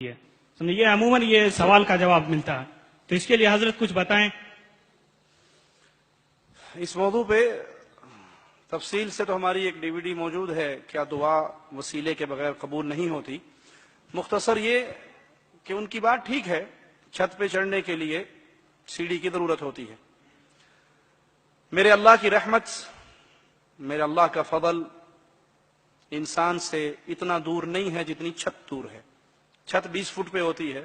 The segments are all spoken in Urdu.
ہے سمجھیے عموماً یہ سوال کا جواب ملتا ہے، تو اس کے لیے حضرت کچھ بتائیں۔ اس موضوع پہ تفصیل سے تو ہماری ایک DVD موجود ہے، کیا دعا وسیلے کے بغیر قبول نہیں ہوتی۔ مختصر یہ کہ ان کی بات ٹھیک ہے، چھت پہ چڑھنے کے لیے سیڑھی کی ضرورت ہوتی ہے۔ میرے اللہ کی رحمت، میرے اللہ کا فضل انسان سے اتنا دور نہیں ہے جتنی چھت دور ہے۔ چھت 20 فٹ پہ ہوتی ہے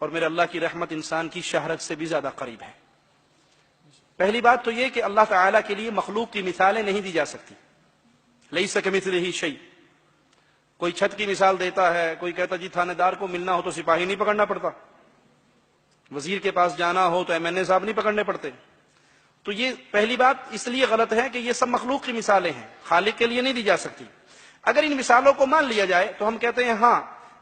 اور میرے اللہ کی رحمت انسان کی شہرت سے بھی زیادہ قریب ہے۔ پہلی بات تو یہ کہ اللہ تعالیٰ کے لیے مخلوق کی مثالیں نہیں دی جا سکتی۔ لیس کمثلہ شیء۔ کوئی چھت کی مثال دیتا ہے، کوئی کہتا جی تھانے دار کو ملنا ہو تو سپاہی نہیں پکڑنا پڑتا، وزیر کے پاس جانا ہو تو MNA صاحب نہیں پکڑنے پڑتے۔ تو یہ پہلی بات اس لیے غلط ہے کہ یہ سب مخلوق کی مثالیں ہیں، خالق کے لیے نہیں دی جا سکتی۔ اگر ان مثالوں کو مان لیا جائے تو ہم کہتے ہیں ہاں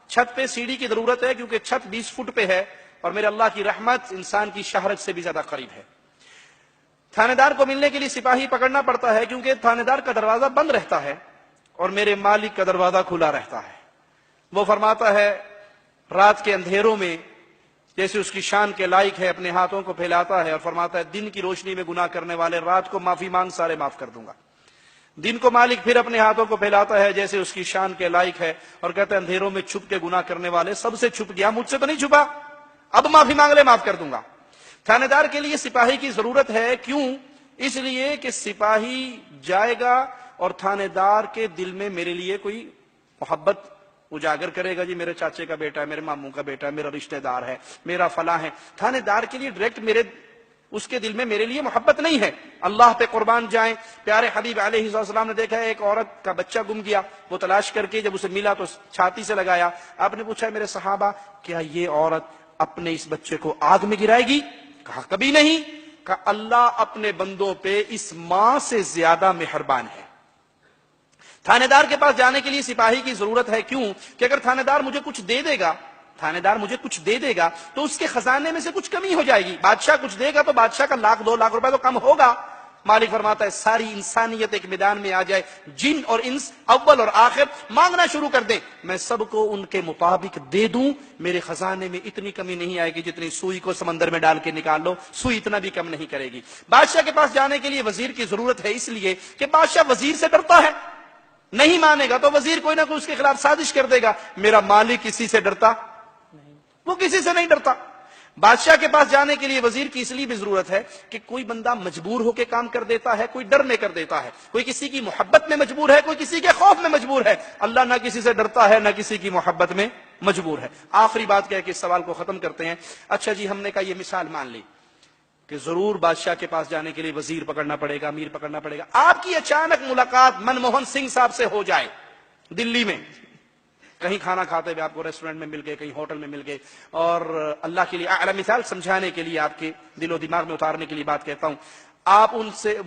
چھت پہ سیڑھی کی ضرورت ہے، کیونکہ چھت 20 فٹ پہ ہے اور میرے اللہ کی رحمت انسان کی شہرت سے بھی زیادہ قریب ہے۔ تھانے دار کو ملنے کے لیے سپاہی پکڑنا پڑتا ہے کیونکہ تھانے دار کا دروازہ بند رہتا ہے اور میرے مالک کا دروازہ کھلا رہتا ہے۔ وہ فرماتا ہے رات کے اندھیروں میں جیسے اس کی شان کے لائق ہے اپنے ہاتھوں کو پھیلاتا ہے اور فرماتا ہے دن کی روشنی میں گناہ کرنے والے رات کو معافی مانگ سارے معاف کر دوں گا۔ دن کو مالک پھر اپنے ہاتھوں کو پھیلاتا ہے جیسے اس کی شان کے لائق ہے اور کہتا ہے اندھیروں میں چھپ کے گناہ کرنے والے سب سے چھپ گیا، مجھ سے تو نہیں چھپا، اب معافی مانگ لے معاف کر دوں گا۔ تھانے دار کے لیے سپاہی کی ضرورت ہے، کیوں؟ اس لیے کہ سپاہی جائے گا اور تھانے دار کے دل میں میرے لیے کوئی محبت اجاگر کرے گا، جی میرے چاچے کا بیٹا ہے، میرے ماموں کا بیٹا ہے، میرا رشتہ دار ہے، میرا فلاں ہے۔ تھانے دار کے لیے ڈائریکٹ اس کے دل میں میرے لیے محبت نہیں ہے۔ اللہ پہ قربان جائیں، پیارے حبیب علیہ السلام نے دیکھا ہے ایک عورت کا بچہ گم گیا، وہ تلاش کر کے جب اسے ملا تو چھاتی سے لگایا۔ آپ نے پوچھا میرے صحابہ کیا یہ عورت اپنے اس بچے کو آگ میں گرائے گی؟ کہا کبھی نہیں۔ کہا اللہ اپنے بندوں پہ اس ماں سے زیادہ مہربان ہے۔ تھانے دار کے پاس جانے کے لیے سپاہی کی ضرورت ہے، کیوں؟ کہ اگر تھانے دار مجھے کچھ دے دے گا، تھانے دار مجھے کچھ دے دے گا تو اس کے خزانے میں سے کچھ کمی ہو جائے گی۔ بادشاہ کچھ دے گا تو بادشاہ کا 1,00,000 2,00,000 روپے تو کم ہوگا۔ مالک فرماتا ہے ساری انسانیت ایک میدان میں آ جائے، جن اور انس اول اور آخر مانگنا شروع کر دیں، میں سب کو ان کے مطابق دے دوں، میرے خزانے میں اتنی کمی نہیں آئے گی جتنی سوئی کو سمندر میں ڈال کے نکال لو، سوئی اتنا بھی کم نہیں کرے گی۔ بادشاہ کے پاس جانے کے لیے وزیر کی ضرورت ہے، اس لیے کہ بادشاہ وزیر سے ڈرتا ہے، نہیں مانے گا تو وزیر کوئی نہ کوئی اس کے خلاف سازش کر دے گا۔ میرا مالک کسی سے ڈرتا؟ وہ کسی سے نہیں ڈرتا۔ بادشاہ کے پاس جانے کے لیے وزیر کی اس لیے بھی ضرورت ہے کہ کوئی بندہ مجبور ہو کے کام کر دیتا ہے، کوئی ڈر میں کر دیتا ہے، کوئی کسی کی محبت میں مجبور ہے، کوئی کسی کے خوف میں مجبور ہے۔ اللہ نہ کسی سے ڈرتا ہے نہ کسی کی محبت میں مجبور ہے۔ آخری بات کہہ کے اس سوال کو ختم کرتے ہیں۔ اچھا جی ہم نے کہا یہ مثال مان لی کہ ضرور بادشاہ کے پاس جانے کے لیے وزیر پکڑنا پڑے گا، امیر پکڑنا پڑے گا۔ آپ کی اچانک ملاقات منموہن سنگھ صاحب سے ہو جائے دلی میں، کہیں کھانا کھاتے ہوئے آپ کو ریسٹورنٹ میں مل گئے، کہیں ہوٹل میں مل گئے، اور اللہ کے لیے اعلی مثال سمجھانے کے لیے آپ کے دل و دماغ میں اتارنے کے لیے بات کہتا ہوں،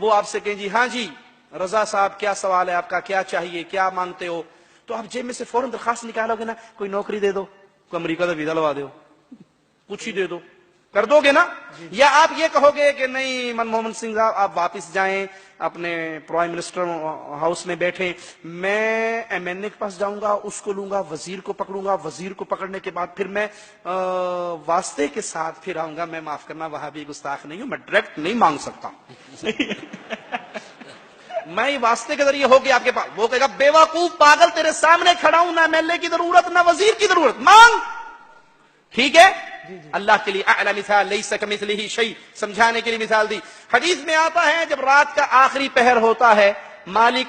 وہ آپ سے کہیں جی ہاں جی رضا صاحب کیا سوال ہے آپ کا، کیا چاہیے، کیا مانگتے ہو؟ تو آپ جیب میں سے فوراً درخواست نکالو گے نا، کوئی نوکری دے دو، کوئی امریکہ کا ویزا لوا دو، کچھ ہی دے دو، کر دو گے نا؟ یا آپ یہ کہو گے کہ نہیں منموہن سنگھ صاحب آپ واپس جائیں اپنے پرائم منسٹر ہاؤس میں بیٹھیں، میں MNA کے پاس جاؤں گا، اس کو لوں گا، وزیر کو پکڑوں گا، وزیر کو پکڑنے کے بعد پھر میں واسطے کے ساتھ پھر آؤں گا، میں معاف کرنا وہاں بھی گستاخ نہیں ہوں، میں ڈائریکٹ نہیں مانگ سکتا، میں واسطے کے ذریعے ہوگی آپ کے پاس۔ وہ کہے گا بیوقوف پاگل تیرے سامنے کھڑا ہوں، نہ MLA کی ضرورت نہ وزیر کی ضرورت، مانگ، ٹھیک ہے؟ اللہ کے لیے اعلی مثال لیس کمثلہ شیء، سمجھانے کے لیے مثال دی۔ حدیث میں آتا ہے جب رات کا آخری پہر ہوتا ہے، مالک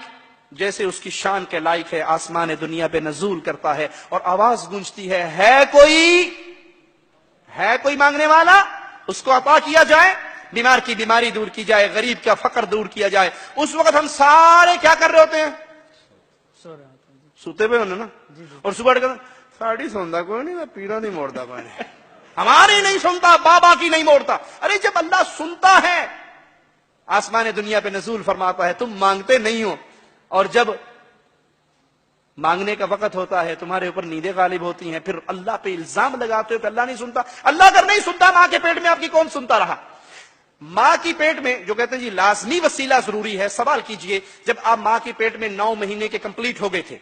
جیسے اس کی شان کے لائق ہے آسمان دنیا پہ نزول کرتا ہے اور آواز گونجتی ہے کوئی مانگنے والا، اس کو عطا کیا جائے، بیمار کی بیماری دور کی جائے، غریب کا فقر دور کیا جائے۔ اس وقت ہم سارے کیا کر رہے ہوتے ہیں؟ سوتے ہوئے ہونے نا، اور صبح ساڑی سوندا کوئی نہیں، پیڑا نہیں موڑتا کوئی نہیں، ہماری نہیں سنتا، بابا کی نہیں موڑتا۔ ارے جب اللہ سنتا ہے، آسمان دنیا پہ نزول فرماتا ہے، تم مانگتے نہیں ہو، اور جب مانگنے کا وقت ہوتا ہے تمہارے اوپر نیندیں غالب ہوتی ہیں، پھر اللہ پہ الزام لگاتے ہو کہ اللہ نہیں سنتا۔ اللہ اگر نہیں سنتا ماں کے پیٹ میں آپ کی کون سنتا رہا؟ ماں کی پیٹ میں جو کہتے ہیں جی لازمی وسیلہ ضروری ہے، سوال کیجئے جب آپ ماں کی پیٹ میں 9 مہینے کے کمپلیٹ ہو گئے تھے،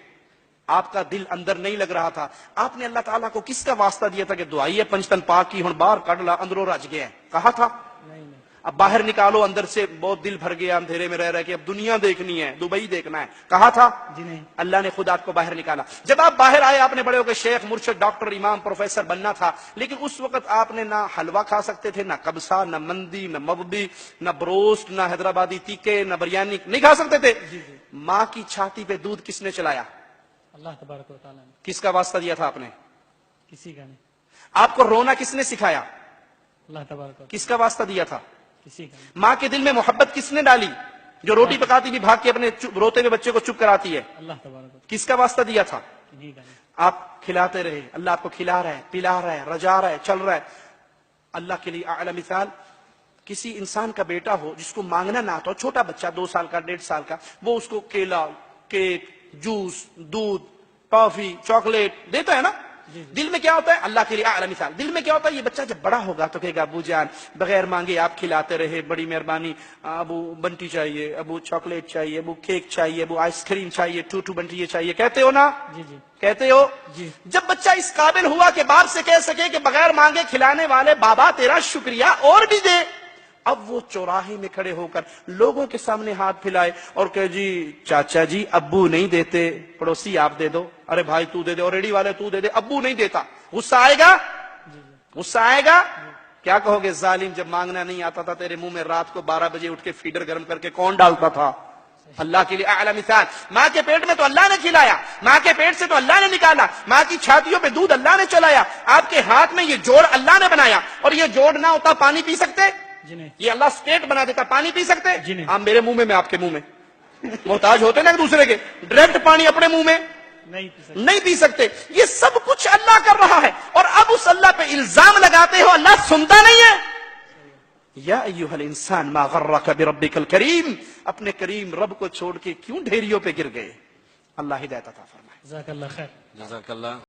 آپ کا دل اندر نہیں لگ رہا تھا, آپ نے اللہ تعالیٰ کو کس کا واسطہ دیا تھا کہ دعائیے پنجتن پاک کی ہن باہر کڈ لا اندروں رج گیا ہے, کہا تھا؟ اب باہر نکالو, اندر سے بہت دل بھر گیا اندھیرے میں رہ کے, اب دنیا دیکھنی ہے, دبئی دیکھنا ہے, کہا تھا؟ جی نہیں. اللہ نے خود آپ کو باہر نکالا. جب آپ باہر آئے آپ نے بڑے ہو کے شیخ, مرشد, ڈاکٹر, امام, پروفیسر بننا تھا, لیکن اس وقت آپ نے نہ حلوہ کھا سکتے تھے, نہ کبسا, نہ مندی, نہ مبدی, نہ بروسٹ, نہ حیدرآبادی تیکے, نہ بریانی, نہیں کھا سکتے تھے. ماں کی چھاتی پہ دودھ کس نے چلایا؟ اللہ تبارک و تعالیٰ نے. کس کا واسطہ دیا تھا آپ نے؟ کسی کا نہیں. آپ کو رونا کس نے سکھایا؟ اللہ تبارک و کس کا واسطہ دیا تھا؟ کسی کا نہیں. ماں کے دل میں محبت کس نے ڈالی جو روٹی پکاتی بھی بھاگ کے اپنے روتے ہوئے بچے کو چپ کراتی ہے؟ اللہ تبارک و کس کا واسطہ دیا تھا؟ کسی کا نہیں. آپ کھلاتے رہے, اللہ آپ کو کھلا رہا ہے, پلا رہا ہے, رجا رہا ہے, چل رہا ہے. اللہ کے لیے اعلی مثال, کسی انسان کا بیٹا ہو جس کو مانگنا نہ آتا ہو, چھوٹا بچہ 2 سال کا, 1.5 سال کا, وہ اس کو کیلا, کیک, جوس, دودھ, ٹافی, چاکلیٹ دیتا ہے نا, دل میں کیا ہوتا ہے؟ اللہ کے لیے اعلی مثال, دل میں کیا ہوتا ہے؟ یہ بچہ جب بڑا ہوگا تو کہے گا ابو جان بغیر مانگے آپ کھلاتے رہے, بڑی مہربانی, ابو بنٹی چاہیے, ابو چاکلیٹ چاہیے, ابو کیک چاہیے, ابو آئس کریم چاہیے, ٹو بنٹی یہ چاہیے, کہتے ہو نا؟ جی جی کہتے ہو؟ جی. جب بچہ اس قابل ہوا کہ باپ سے کہہ سکے کہ بغیر مانگے کھلانے والے بابا تیرا شکریہ اور بھی دے, اب وہ چوراہے میں کھڑے ہو کر لوگوں کے سامنے ہاتھ پھلائے اور کہ جی چاچا جی ابو نہیں دیتے, پڑوسی آپ دے دو, ارے بھائی تو دے دے, اور ریڑی والے تو دے دے, ابو نہیں دیتا, غصہ آئے گا؟ غصہ آئے گا؟ کیا کہو گے؟ ظالم, جب مانگنا نہیں آتا تھا تیرے منہ میں رات کو 12 بجے اٹھ کے فیڈر گرم کر کے کون ڈالتا تھا؟ اللہ کے لیے اعلی مثال, ماں کے پیٹ میں تو اللہ نے کھلایا, ماں کے پیٹ سے تو اللہ نے نکالا, ماں کی چھاتیوں پہ دودھ اللہ نے چلایا, آپ کے ہاتھ میں یہ جوڑ اللہ نے بنایا, اور یہ جوڑ نہ ہوتا پانی پی سکتے؟ جی نہیں. یہ اللہ اسٹیٹ بنا دیتا, پانی پی سکتے؟ جی نہیں. آپ میرے منہ میں, میں آپ کے منہ میں, محتاج ہوتے نا ایک دوسرے کے, ڈائریکٹ پانی اپنے منہ میں نہیں پی سکتے. نہیں پی سکتے. یہ سب کچھ اللہ کر رہا ہے, اور اب اس اللہ پہ الزام لگاتے ہو اللہ سنتا نہیں ہے. یا ایھا الانسان ما غرک بربک الکریم, اپنے کریم رب کو چھوڑ کے کیوں ڈھیریوں پہ گر گئے؟ اللہ ہدایت عطا فرمائے. جزاک اللہ خیر. جزاک اللہ.